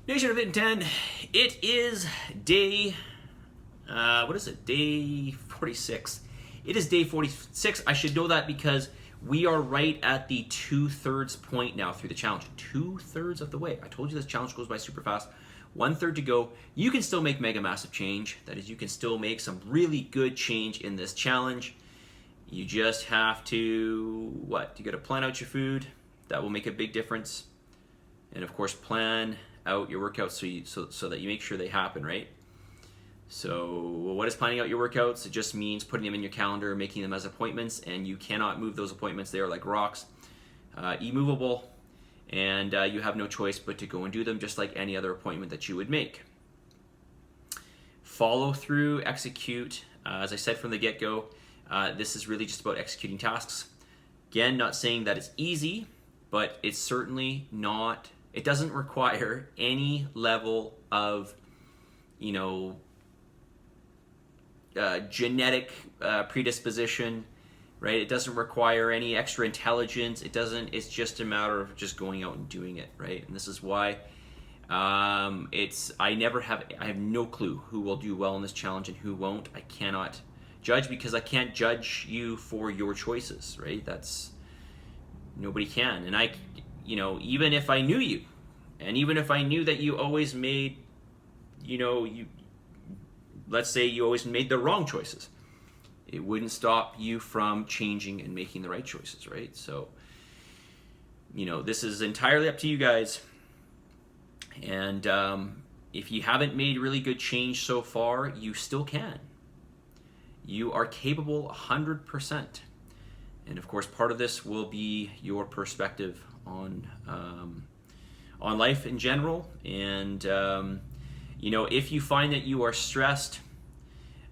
Nation of Fitin10, it is day, what is it, day 46. It is day 46. I should know that because we are right at the 2/3 point now through the challenge. 2/3 of the way. I told you this challenge goes by super fast. 1/3 to go. You can still make mega massive change. That is, you can still make some really good change in this challenge. You just have to, what? You got to plan out your food. That will make a big difference. And of course, plan out your workouts so that you make sure they happen, right? So what is planning out your workouts? It just means putting them in your calendar, making them as appointments, and you cannot move those appointments. They are like rocks, immovable, and you have no choice but to go and do them just like any other appointment that you would make. Follow through, execute. As I said from the get-go, this is really just about executing tasks. Again, not saying that it's easy, but it's certainly not. It doesn't require any level of, genetic predisposition, right? It doesn't require any extra intelligence. It's just a matter of just going out and doing it, right? And this is why I have no clue who will do well in this challenge and who won't. I cannot judge because I can't judge you for your choices, right? Nobody can. And even if I knew you, and even if I knew that you always made, let's say you always made the wrong choices, it wouldn't stop you from changing and making the right choices, right? So, this is entirely up to you guys. And if you haven't made really good change so far, you still can. You are capable 100%. And of course, part of this will be your perspective on life in general. And if you find that you are stressed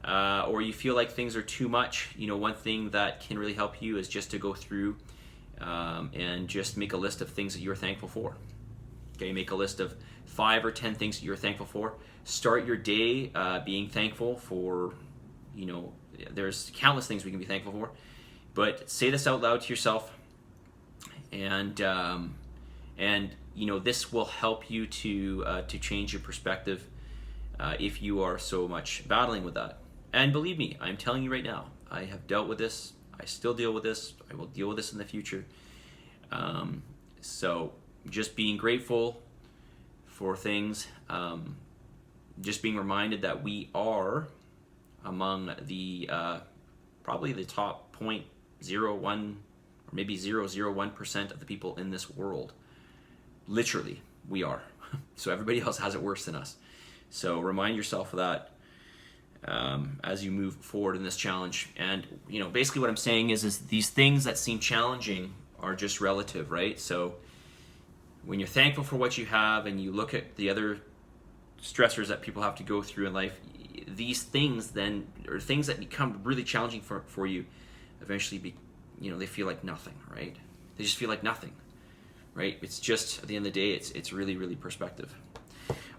or you feel like things are too much, one thing that can really help you is just to go through and just make a list of things that you're thankful for. Okay, make a list of 5 or 10 things that you're thankful for. Start your day being thankful for, there's countless things we can be thankful for. But say this out loud to yourself, and this will help you to change your perspective if you are so much battling with that. And believe me, I'm telling you right now, I have dealt with this. I still deal with this. I will deal with this in the future. So just being grateful for things, just being reminded that we are among the probably the top 0.01 or maybe 0.001% of the people in this world. Literally, we are. So everybody else has it worse than us. So remind yourself of that as you move forward in this challenge. And basically what I'm saying is these things that seem challenging are just relative, right? So when you're thankful for what you have and you look at the other stressors that people have to go through in life, these things then, or things that become really challenging for you, eventually they feel like nothing, right? They just feel like nothing, right? It's just, at the end of the day, it's really, really perspective.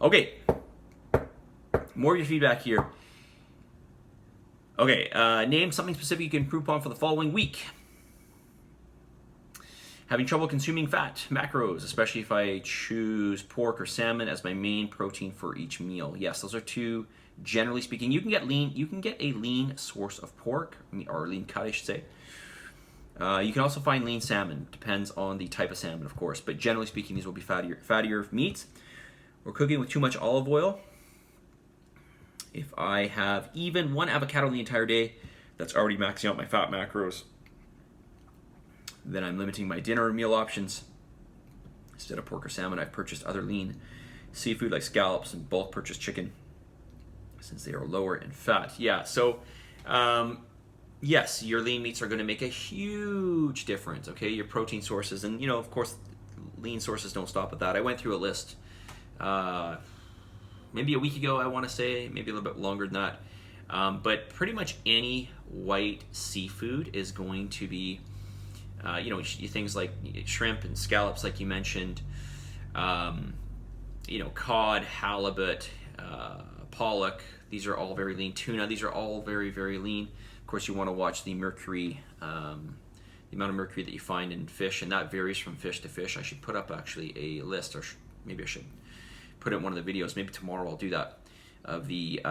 Okay, more of your feedback here. Okay, name something specific you can improve upon for the following week. Having trouble consuming fat, macros, especially if I choose pork or salmon as my main protein for each meal. Yes, those are two. Generally speaking, you can get a lean source of pork, or lean cut, I should say. You can also find lean salmon. Depends on the type of salmon, of course. But generally speaking, these will be fattier meats. We're cooking with too much olive oil. If I have even one avocado the entire day, that's already maxing out my fat macros. Then I'm limiting my dinner or meal options. Instead of pork or salmon, I've purchased other lean seafood like scallops and bulk purchased chicken, since they are lower in fat. Yeah, so yes, your lean meats are going to make a huge difference, okay? Your protein sources, and of course, lean sources don't stop at that. I went through a list maybe a week ago, I want to say, maybe a little bit longer than that. But pretty much any white seafood is going to be, things like shrimp and scallops, like you mentioned, cod, halibut, pollock. These are all very lean. Tuna, these are all very, very lean. Of course, you want to watch the mercury, the amount of mercury that you find in fish, and that varies from fish to fish. I should put up actually a list, or maybe I should put it in one of the videos. Maybe tomorrow I'll do that, of the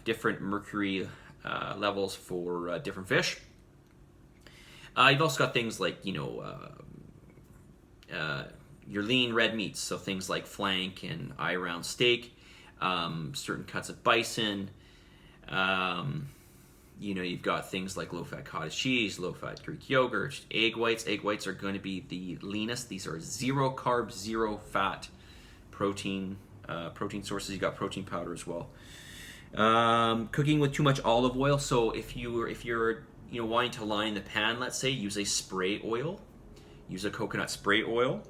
different mercury levels for different fish. You've also got things like, your lean red meats, so things like flank and eye round steak, certain cuts of bison. You've got things like low-fat cottage cheese, low-fat Greek yogurt, egg whites. Egg whites are going to be the leanest. These are zero carb, zero fat protein sources. You've got protein powder as well. Cooking with too much olive oil. So if you're wanting to line the pan, let's say, use a spray oil. Use a coconut spray oil.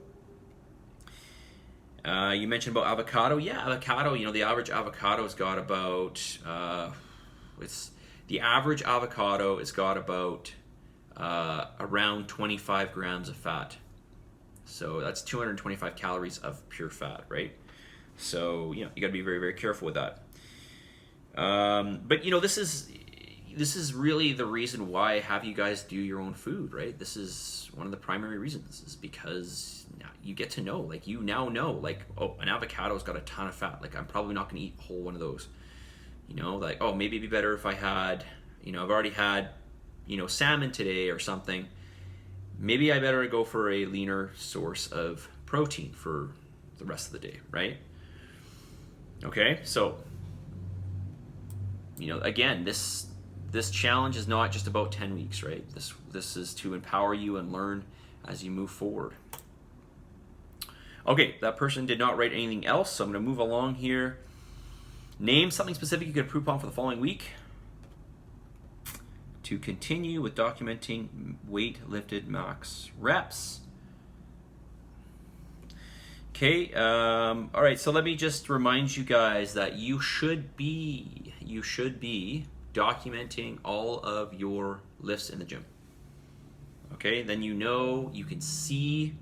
You mentioned about avocado. Yeah, avocado, the average avocado's got about, the average avocado has got about around 25 grams of fat. So that's 225 calories of pure fat, right? So, you got to be very, very careful with that. But, this is really the reason why I have you guys do your own food, right? This is one of the primary reasons, is because you get to know, like, you now know, like, oh, an avocado's got a ton of fat. Like, I'm probably not going to eat a whole one of those. Like, oh, maybe it'd be better if I had, I've already had, salmon today or something. Maybe I better go for a leaner source of protein for the rest of the day, right? Okay, so, again, this challenge is not just about 10 weeks, right? This is to empower you and learn as you move forward. Okay, that person did not write anything else, so I'm going to move along here. Name something specific you could improve upon for the following week. To continue with documenting weight lifted max reps. Okay, all right, so let me just remind you guys that you should be documenting all of your lifts in the gym. Okay, then you can see.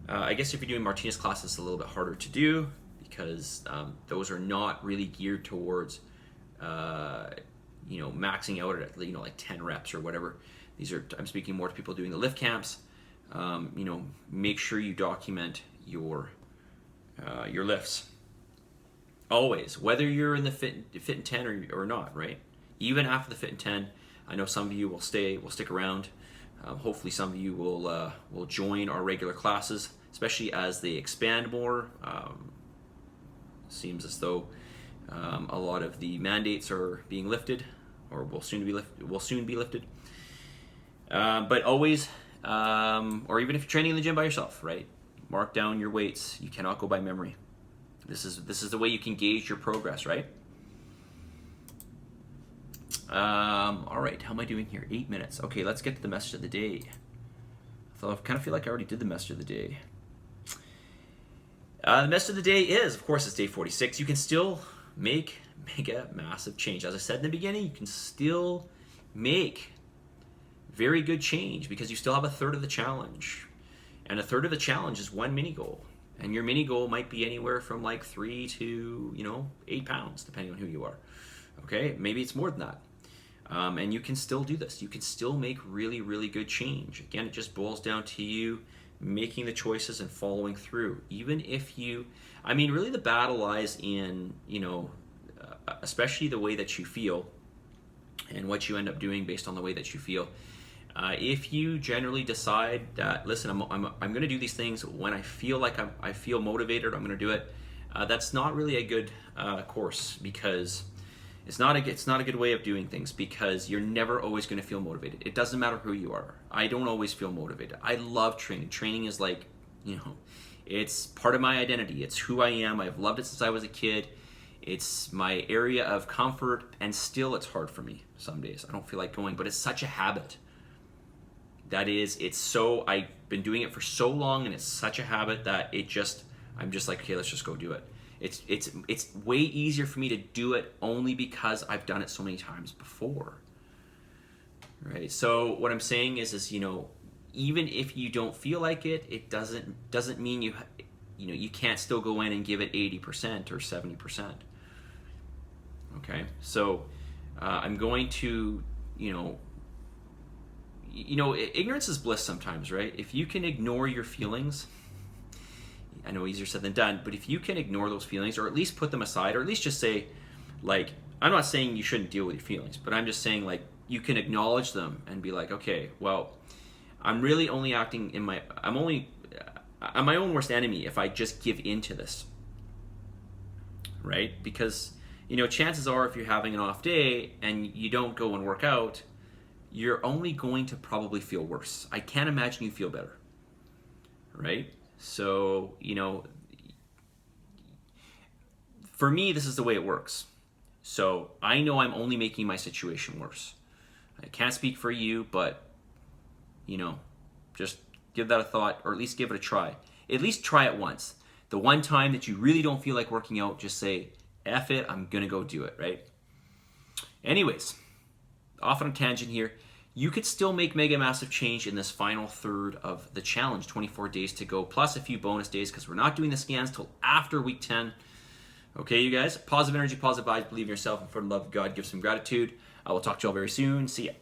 I guess if you're doing Martinez classes, it's a little bit harder to do because those are not really geared towards, maxing out at like 10 reps or whatever. I'm speaking more to people doing the lift camps. Make sure you document your lifts. Always, whether you're in the Fitin10 or not, right? Even after the Fitin10, I know some of you will stick around. Hopefully some of you will join our regular classes, especially as they expand more. Seems as though a lot of the mandates are being lifted, or will soon be lifted. But always, or even if you're training in the gym by yourself, right? Mark down your weights. You cannot go by memory. This is the way you can gauge your progress, right? All right, how am I doing here? 8 minutes. Okay, let's get to the message of the day. So I kind of feel like I already did the message of the day. The message of the day is, of course, it's day 46. You can still make a massive change. As I said in the beginning, you can still make very good change because you still have a third of the challenge. And a third of the challenge is one mini goal. And your mini goal might be anywhere from like 3 to, 8 pounds, depending on who you are. Okay, maybe it's more than that. And you can still do this. You can still make really, really good change. Again, it just boils down to you making the choices and following through. Even if really the battle lies in, especially the way that you feel and what you end up doing based on the way that you feel. If you generally decide that, listen, I'm going to do these things when I feel like I feel motivated, I'm going to do it. That's not really a good course, because it's not a good way of doing things, because you're never always going to feel motivated. It doesn't matter who you are. I don't always feel motivated. I love training. Training is like, it's part of my identity. It's who I am. I've loved it since I was a kid. It's my area of comfort, and still it's hard for me some days. I don't feel like going, but it's such a habit. I've been doing it for so long, and it's such a habit that I'm just like, okay, let's just go do it. It's way easier for me to do it only because I've done it so many times before. Right? So what I'm saying is even if you don't feel like it, it doesn't mean you can't still go in and give it 80% or 70%. Okay? So I'm going to, ignorance is bliss sometimes, right? If you can ignore your feelings, I know easier said than done, but if you can ignore those feelings or at least put them aside, or at least just say, like, I'm not saying you shouldn't deal with your feelings, but I'm just saying, like, you can acknowledge them and be like, okay, well, I'm really only acting I'm my own worst enemy if I just give in to this, right? Because, chances are if you're having an off day and you don't go and work out, you're only going to probably feel worse. I can't imagine you feel better, right? So, for me, this is the way it works. So I know I'm only making my situation worse. I can't speak for you, but, just give that a thought, or at least give it a try. At least try it once. The one time that you really don't feel like working out, just say, F it, I'm going to go do it, right? Anyways, off on a tangent here. You could still make mega massive change in this final third of the challenge, 24 days to go, plus a few bonus days, because we're not doing the scans till after week 10. Okay, you guys? Positive energy, positive vibes, believe in yourself, and for the love of God, give some gratitude. I will talk to you all very soon. See ya.